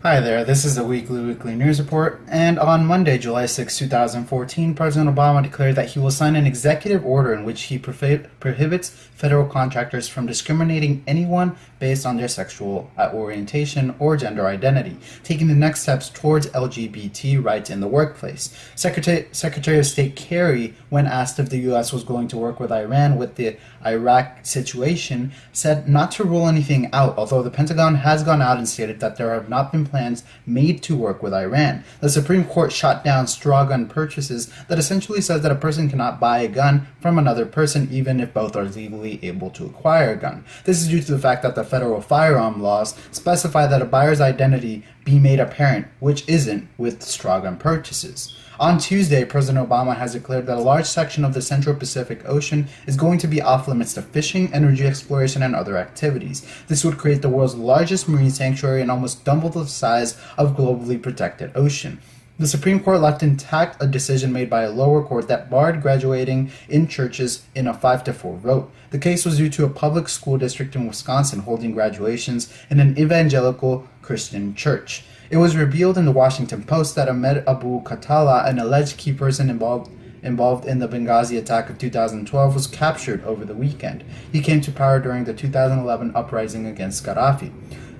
Hi there, this is the weekly news report, and on Monday, July 6, 2014, President Obama declared that he will sign an executive order in which he prohibits federal contractors from discriminating anyone based on their sexual orientation or gender identity, taking the next steps towards LGBT rights in the workplace. Secretary of State Kerry, when asked if the U.S. was going to work with Iran with the Iraq situation, said not to rule anything out, although the Pentagon has gone out and stated that there have not been plans made to work with Iran. The Supreme Court shot down straw gun purchases that essentially says that a person cannot buy a gun from another person even if both are legally able to acquire a gun. This is due to the fact that the federal firearm laws specify that a buyer's identity be made apparent, which isn't with straw gun purchases. On Tuesday, President Obama has declared that a large section of the Central Pacific Ocean is going to be off limits to fishing, energy exploration, and other activities. This would create the world's largest marine sanctuary and almost double the size of globally protected ocean. The Supreme Court left intact a decision made by a lower court that barred graduating in churches in a 5-4 vote. The case was due to a public school district in Wisconsin holding graduations in an evangelical Christian church. It was revealed in the Washington Post that Ahmed Abu Khatala, an alleged key person involved in the Benghazi attack of 2012, was captured over the weekend. He came to power during the 2011 uprising against Gaddafi.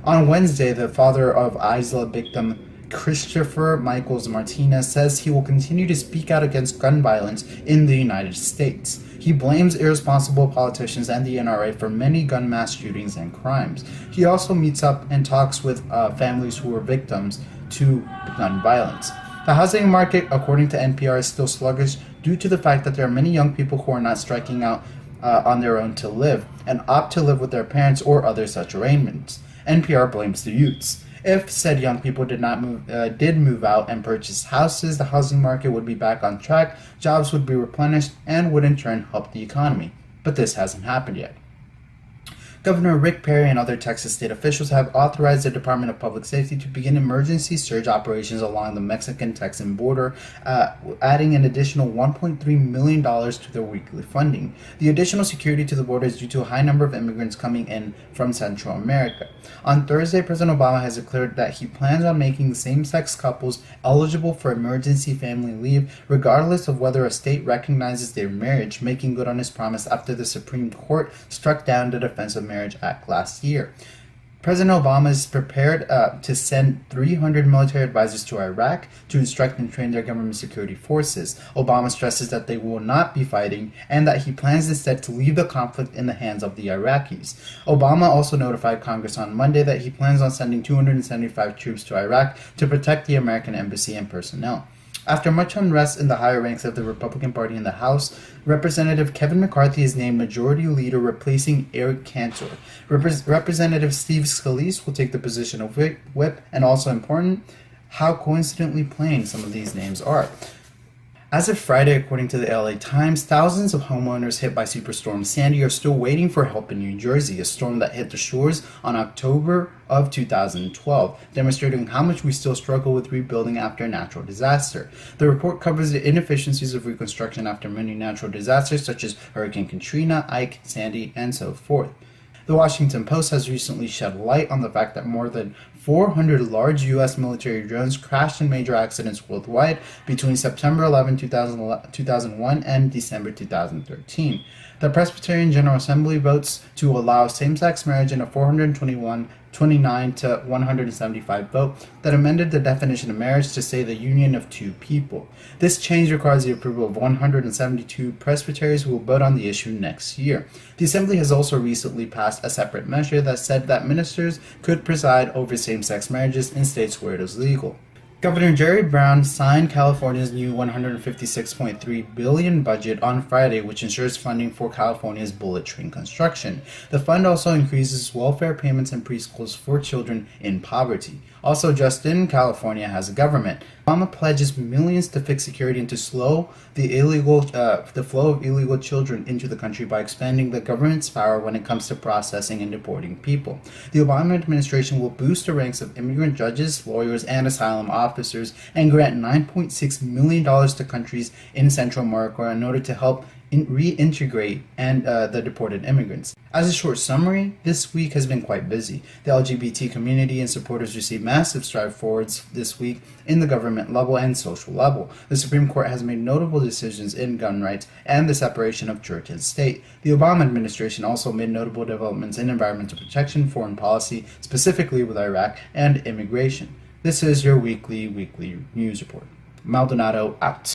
On Wednesday, the father of Isla victim Christopher Michaels Martinez says he will continue to speak out against gun violence in the United States. He blames irresponsible politicians and the NRA for many gun mass shootings and crimes. He also meets up and talks with families who were victims to gun violence. The housing market, according to NPR, is still sluggish due to the fact that there are many young people who are not striking out on their own to live and opt to live with their parents or other such arrangements. NPR blames the youths. If said young people did move out and purchase houses, the housing market would be back on track, jobs would be replenished, and would in turn help the economy. But this hasn't happened yet. Governor Rick Perry and other Texas state officials have authorized the Department of Public Safety to begin emergency surge operations along the Mexican-Texan border, adding an additional $1.3 million to their weekly funding. The additional security to the border is due to a high number of immigrants coming in from Central America. On Thursday, President Obama has declared that he plans on making same-sex couples eligible for emergency family leave, regardless of whether a state recognizes their marriage, making good on his promise after the Supreme Court struck down the Defense of Marriage Act last year. President Obama is prepared to send 300 military advisors to Iraq to instruct and train their government security forces. Obama stresses that they will not be fighting and that he plans instead to leave the conflict in the hands of the Iraqis. Obama also notified Congress on Monday that he plans on sending 275 troops to Iraq to protect the American embassy and personnel. After much unrest in the higher ranks of the Republican Party in the House, Representative Kevin McCarthy is named Majority Leader, replacing Eric Cantor. Representative Steve Scalise will take the position of whip, and also important, how coincidentally plain some of these names are. As of Friday, according to the LA Times, thousands of homeowners hit by Superstorm Sandy are still waiting for help in New Jersey, a storm that hit the shores on October of 2012, demonstrating how much we still struggle with rebuilding after a natural disaster. The report covers the inefficiencies of reconstruction after many natural disasters such as Hurricane Katrina, Ike, Sandy, and so forth. The Washington Post has recently shed light on the fact that more than 400 large U.S. military drones crashed in major accidents worldwide between September 11, 2001 and December 2013. The Presbyterian General Assembly votes to allow same-sex marriage in a 429 to 175 vote that amended the definition of marriage to say the union of two people. This change requires the approval of 172 presbyteries who will vote on the issue next year. The Assembly has also recently passed a separate measure that said that ministers could preside over same-sex marriages in states where it is legal. Governor Jerry Brown signed California's new $156.3 billion budget on Friday, which ensures funding for California's bullet train construction. The fund also increases welfare payments and preschools for children in poverty. Also, just in, California has a government. Obama pledges millions to fix security and to slow the flow of illegal children into the country by expanding the government's power when it comes to processing and deporting people. The Obama administration will boost the ranks of immigrant judges, lawyers, and asylum officers and grant $9.6 million to countries in Central America in order to help reintegrate and the deported immigrants. As a short summary, this week has been quite busy. The LGBT community and supporters received massive strides forwards this week in the government level and social level. The Supreme Court has made notable decisions in gun rights and the separation of church and state. The Obama administration also made notable developments in environmental protection, foreign policy, specifically with Iraq, and immigration. This is your weekly news report. Maldonado out.